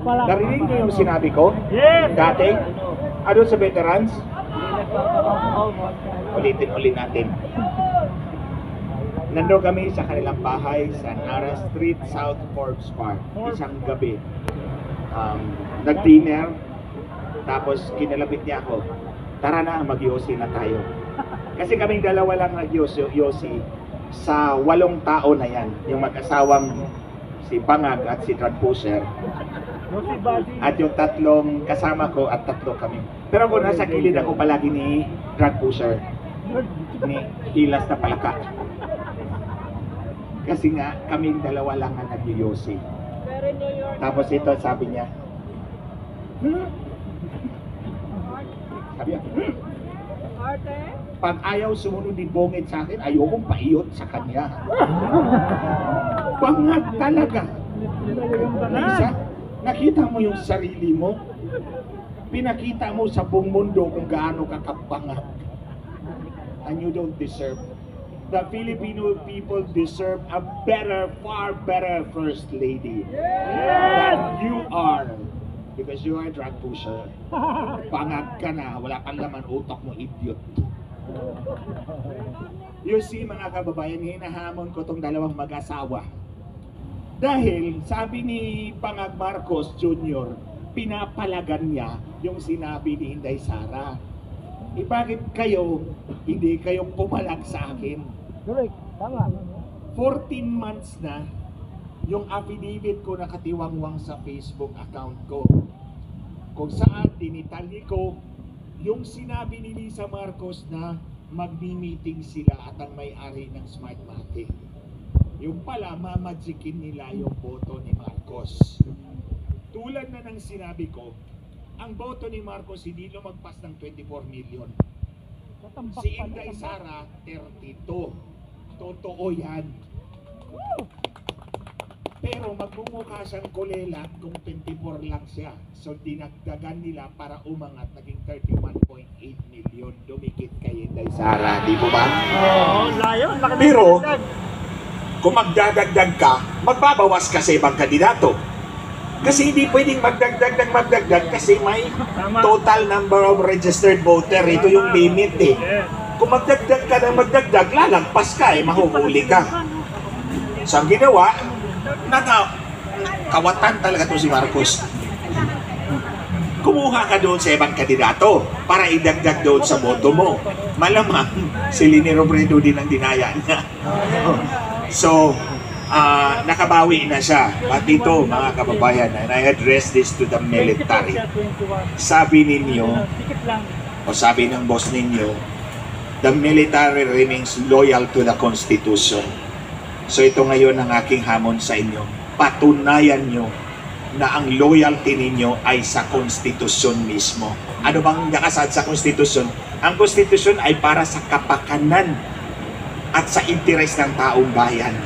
Narinig niyo yung sinabi ko? Yes! Dati? Ano sa veterans? Ulitin natin. Nandun kami sa kanilang bahay sa Nara Street, South Forbes Park. Isang gabi. Nag-dinner. Tapos kinalapit niya ako. Tara na, mag-yosi na tayo. Kasi kaming dalawa lang nag-yosi sa 8 tao na yan. Yung mag-asawang si Bangag at si Drug Pusher. At yung 3 kasama ko at 3 kami. Pero kung nasa kilid ako palagi ni Drug Pusher, ni Hilas na Palaka. Kasi nga, kaming dalawa lang ang nag-yosi. Tapos ito, sabi niya, sabi niya, pag ayaw sumunod ni Bongit sa akin, ayokong paiyot sa kanya. Bangat talaga. Lisa, nakita mo yung sarili mo? Pinakita mo sa buong mundo kung gaano ka kabangat. And you don't deserve. The Filipino people deserve a better, far better First Lady than you are. Because you are a drug pusher. Bangat ka na, wala kang laman utak mo, idiot. You see, mga kababayan, hinahamon ko tong dalawang mag-asawa. Dahil sabi ni Pangag Marcos Jr., pinapalagan niya yung sinabi ni Inday Sara. Bakit kayo, hindi kayo pumalag sa akin? 14 months na yung affidavit ko nakatiwangwang sa Facebook account ko. Kung saan dinitalye ko yung sinabi ni Lisa Marcos na magmi-meeting sila at ang may-ari ng Smart Mate. Yung pala, mamagikin nila yung boto ni Marcos. Tulad na ng sinabi ko, ang boto ni Marcos hindi lumagpas ng 24 million. Si Inday Sara, 32. Totoo yan. Pero magmumukha siyang kulela kung 24 lang siya. So dinagdagan nila para umangat, naging 31.8 million. Dumikit kay Inday Sara, di mo ba? Pero kung magdadagdag ka, magbabawas ka sa ibang kandidato. Kasi hindi pwedeng magdagdag kasi may total number of registered voter. Ito yung limit eh. Kung magdagdag ka ng magdagdag, lalagpas ka eh, mahuhuli ka. So ang ginawa, kawatan talaga to si Marcos. Kumuha ka doon sa ibang kandidato para idagdag doon sa boto mo. Malamang si Lini Robredo din ang dinaya niya. So, nakabawi na siya. At ito, mga kababayan, and I address this to the military. Sabi ninyo, o sabi ng boss ninyo, the military remains loyal to the Constitution. So ito ngayon ang aking hamon sa inyo. Patunayan nyo na ang loyalty ninyo ay sa Konstitusyon mismo. Ano bang nakasad sa Konstitusyon? Ang Konstitusyon ay para sa kapakanan at sa interes ng taong bayan.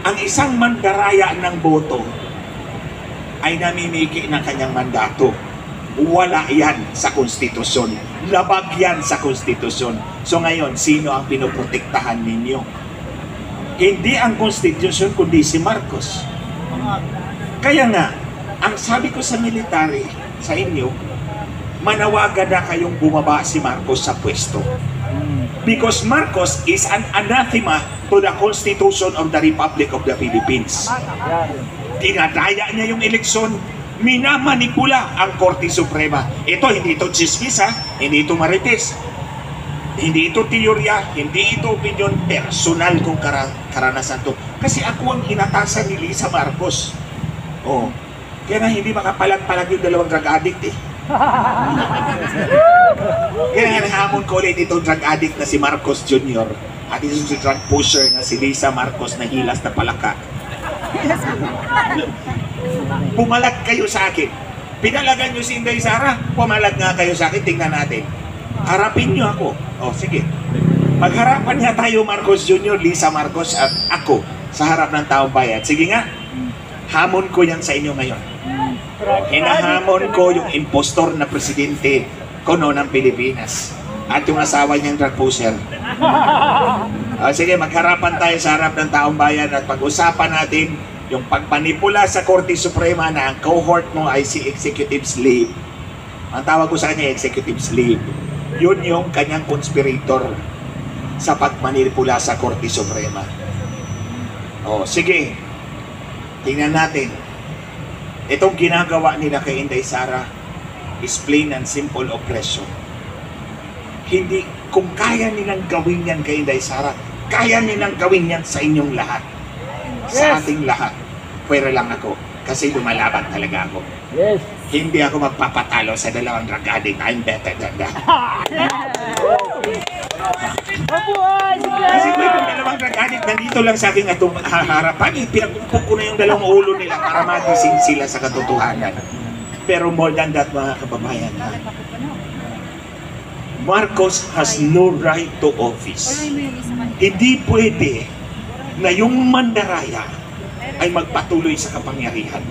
Ang isang mandaraya ng boto ay namimiki ng kanyang mandato. Wala yan sa Konstitusyon. Labag yan sa Konstitusyon. So ngayon, sino ang pinoprotektahan ninyo? Hindi ang Konstitusyon, kundi si Marcos. Kaya nga, ang sabi ko sa military, sa inyo, manawagan na kayong bumaba si Marcos sa pwesto. Because Marcos is an anathema to the Constitution of the Republic of the Philippines. Dinadaya niya yung eleksyon, minamanipula ang Korte Suprema. Ito, hindi ito chismis ha, hindi ito marites, hindi ito teorya, hindi ito opinion, personal kong karanasan to. Kasi ako ang inatasan ni Lisa Marcos. Oh, kaya na hindi makapalag-palag yung dalawang drug addict eh. Kaya nga nahamon ko ulit itong drug addict na si Marcos Jr. at ito si drug pusher na si Lisa Marcos na Hilas na Palaka. Pumalag kayo sa akin. Pinalagan nyo si Inday Sara, pumalag nga kayo sa akin, tingnan natin. Harapin nyo ako. O sige, magharapan nga tayo Marcos Jr., Lisa Marcos at ako sa harap ng taong bayan. Sige nga, hamon ko yan sa inyo ngayon. Hinahamon ko yung impostor na presidente kono ng Pilipinas at yung asawa niyang drug pusher. Sige, magharapan tayo sa harap ng taong bayan at pag-usapan natin Yung pagmanipula sa Korte Suprema na ang cohort mo ay si executive slave. Ang tawag ko sa kanya, executive slave. Yun yung kanyang conspirator sa pagmanipula sa Korte Suprema. O, sige. Tingnan natin. Itong ginagawa nila kay Inday Sara is plain and simple oppression. Hindi, kung kaya nilang gawin yan kay Inday Sara, kaya nilang gawin yan sa inyong lahat. Sa ating lahat. Pero lang ako, kasi lumalaban talaga ako. Yes. Hindi ako magpapatalo sa dalawang drug addict. I'm better than that. Kasi kung yung dalawang drug addict nandito lang sa aking atong harapan, pinagpupok ko na yung dalawang ulo nila para magising sila sa katotohanan. Pero more than that, mga kababayan, Marcos has no right to office. Hindi pwede na yung mandaraya ay magpatuloy sa kapangyarihan.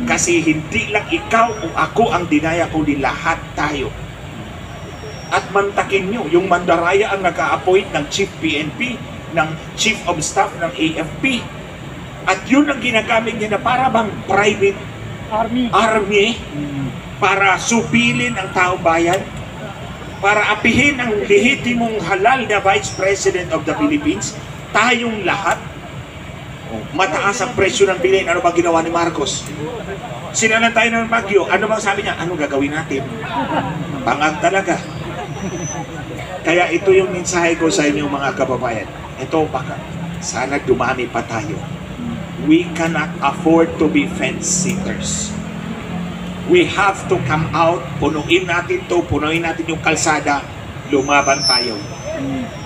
Kasi hindi lang ikaw o ako ang dinaya, kundi lahat tayo. At mantakin nyo, yung mandaraya ang nag-a-appoint ng Chief PNP, ng Chief of Staff ng AFP. At yun ang ginagamit niya na para bang private army para supilin ang taong bayan, para apihin ang lehitimong halal na Vice President of the Philippines. Tayong lahat, mataas ang presyo ng bilhin. Ano ba ginawa ni Marcos? Sinalan tayo ng bagyo. Ano bang sabi niya? Ano gagawin natin? Bangag talaga. Kaya ito yung mensahe ko sa inyo, mga kababayan. Ito, baka sana dumami pa tayo. We cannot afford to be fence-sitters. We have to come out, punuin natin yung kalsada, lumaban tayo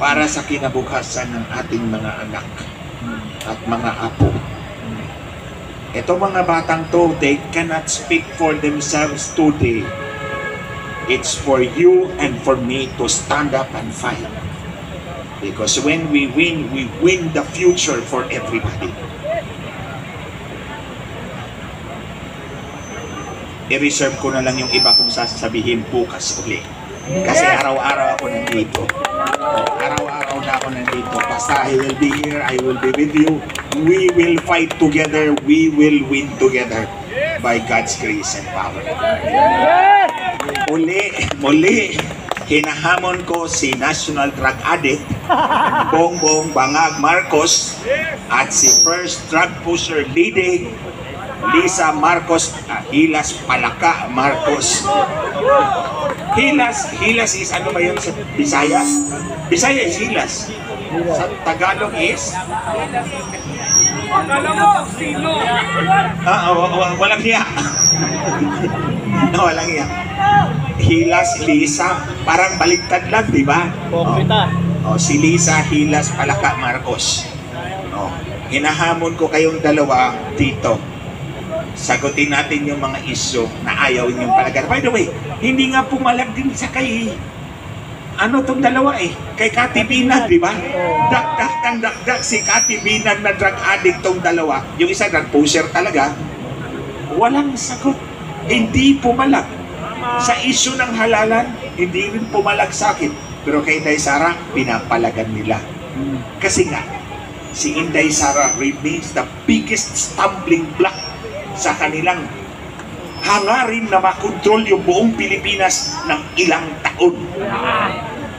para sa kinabukasan ng ating mga anak at mga apo. Ito mga batang to, they cannot speak for themselves today. It's for you and for me to stand up and fight. Because when we win the future for everybody. I-reserve ko na lang yung iba kung sasabihin bukas uli. Kasi araw-araw ako nandito. Araw-araw na ako nandito. Basta I will be here, I will be with you. We will fight together, we will win together by God's grace and power. Muli, hinahamon ko si National Drug Addict, Bongbong Bangag Marcos, at si First Drug Pusher Lide Lisa Marcos, Hilas Palaka Marcos. Hilas is ano ba yun sa Bisaya? Bisaya is Hilas. Sa Tagalog is? Walang hiya. Walang hiya. Hilas, Lisa, parang baliktad lang, di ba? Si Lisa, Hilas Palaka Marcos. Hinahamon ko kayong dalawa dito. Sagutin natin yung mga isyo na ayaw niyong palagan. By the way, hindi nga pumalag din sa kay tong dalawa kay Kati Binag, di ba? Dakdak si Kati Binag na drug addict tong dalawa. Yung isa drug pusher talaga. Walang sagot. Hindi pumalag. Sa isyo ng halalan, hindi rin pumalag sa akin. Pero kay Inday Sara, pinapalagan nila. Kasi nga, si Inday Sara remains the biggest stumbling block sa kanilang hangarin na makontrol yung buong Pilipinas ng ilang taon.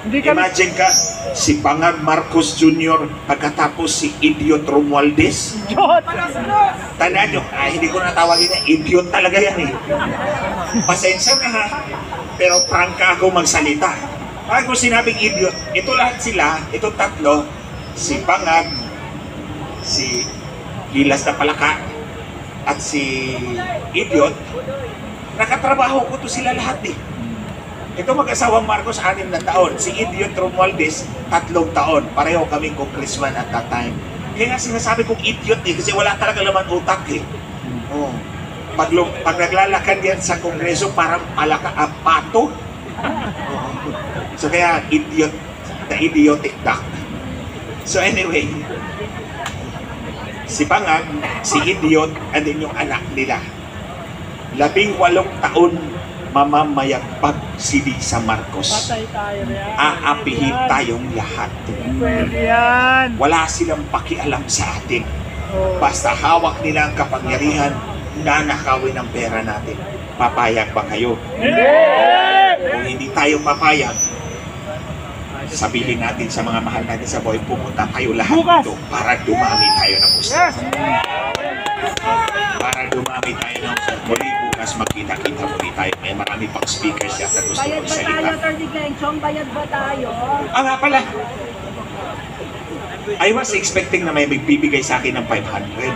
Imagine ka, si Bangag Marcos Jr. pagkatapos si Idiot Romualdez. Tandaan nyo, hindi ko natawagin na idiot talaga yan Pasensya na ha, pero prangka ako magsalita. Pag ko sinabing idiot, ito lahat sila, ito tatlo, si Bangag, si Hilas na Palaka, at si Idiot, nakatrabaho ko to sila lahat Ito mag-asawang Marcos, 6 na taon. Si Idiot Romualdez, 3 taon. Pareho kaming congressman at that time. Kaya nga sinasabi kong idiot kasi wala talaga laman utak Pag naglalakad yan sa kongreso, parang palaka pato. So kaya idiot, the idiotic duck. So anyway, si Bangag, si Idiot, and then yung anak nila. 18 taon mamamayagpag si Lisa Marcos. Aapihin tayong lahat. Wala silang pakialam sa atin. Basta hawak nila ang kapangyarihan, nanakawin ang pera natin. Papayag ba kayo? Kung hindi tayo papayag, sabihin natin sa mga mahal natin sa buhay, pumunta kayo lahat dito para dumami tayo ng gusto. Para dumami tayo ng gusto. Muli bukas magkita-kita muli tayo. May marami pang speakers yata gusto Bayad ba tayo, magsalita. Atty. Glenchong? Bayad ba tayo? Ah, nga pala. I was expecting na may magbibigay sa akin ng 500.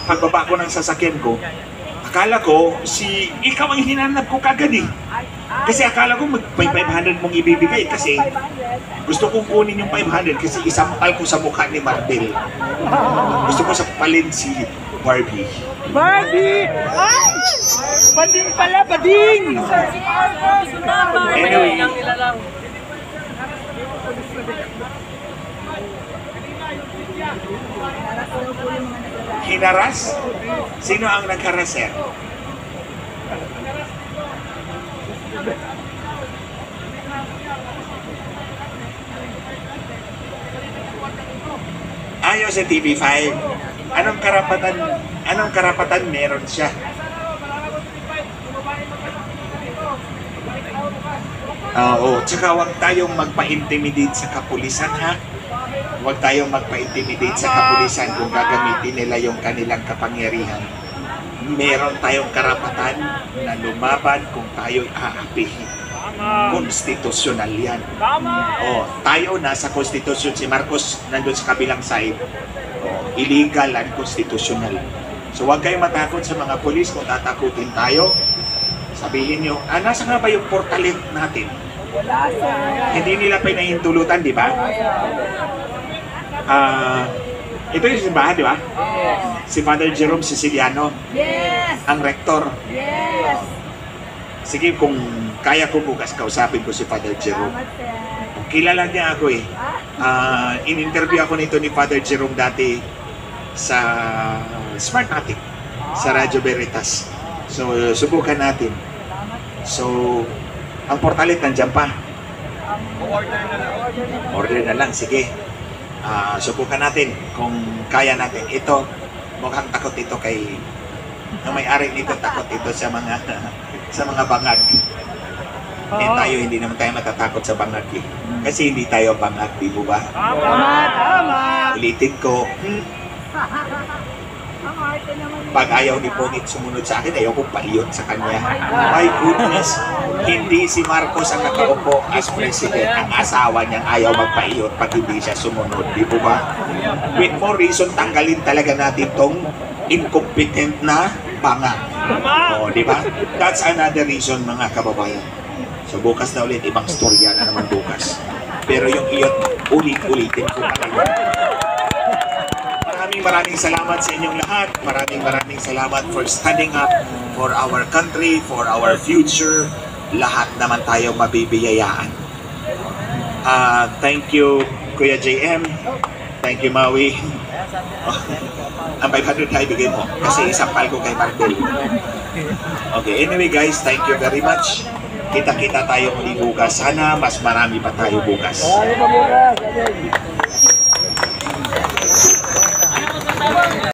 Pagbaba ko ng sasakyan ko, akala ko ikaw ang hinanap ko kagad eh. Kasi akala ko may 500 mong ibibigay kasi 500. gusto kong kunin yung 500 kasi isampal ko sa mukha ni Martel. Gusto ko sapalin si Barbie. Barbie! Ay! Bading pala, bading! Anyway, hinaras? Sino ang nagharas, sir? Ayon sa TV5, anong karapatan meron siya? Oo, tsaka huwag tayong magpa-intimidate sa kapulisan, ha? Huwag tayong magpa-intimidate sa kapulisan kung gagamitin nila yung kanilang kapangyarihan. Meron tayong karapatan na lumaban kung tayo'y aapihin. Konstitusyonal yan. Oh, tayo nasa konstitusyon, si Marcos nandun sa kabilang side. Oh, illegal and constitutional. So huwag kayong matakot sa mga pulis kung tatakutin tayo. Sabihin nyo, nasa nga ba yung portalet natin? Hindi nila pinahintulutan, di ba? Ito yung simbahan, di ba? Si Father Jerome Siciliano, Yes! ang rektor. Yes! Sige, kung kaya ko bukas, kausapin ko si Father Jerome. Salamat, sir. Kilala niya ako eh. In-interview ako nito ni Father Jerome dati sa Smartmatic, sa Radyo Veritas. So, subukan natin. So, ang portalet nandiyan pa. Order na lang, sige. Subukan natin kung kaya natin. Ito, mukhang takot ito kay ang may-ari nito, takot ito sa mga sa mga bangag. Eh tayo, hindi naman tayo matatakot sa bangag eh. Kasi hindi tayo bangag, di mo ba? Tama! Ulitin ko, Ang arte naman. pag ayaw ni Pongit sumunod sa akin, ayaw kong paiyot sa kanya. My goodness, hindi si Marcos ang nakaupo as president. Ang asawa niyang ayaw magpaiyot pag hindi siya sumunod. Di po ba? With more reason, tanggalin talaga natin tong incompetent na bangag. O, di ba? That's another reason, mga kababayan. So, bukas na ulit, ibang storya na naman bukas. Pero yung iyot, ulit-ulitin ko talaga. Maraming salamat sa inyong lahat. Maraming salamat for standing up for our country, for our future. Lahat naman tayo mabibiyayaan. Thank you, Kuya JM. Thank you, Maui. Ang 500 na ibigay mo kasi isampal ko kay Martel. Okay, anyway guys, thank you very much. Kita-kita tayo muli bukas. Sana mas marami pa tayo bukas.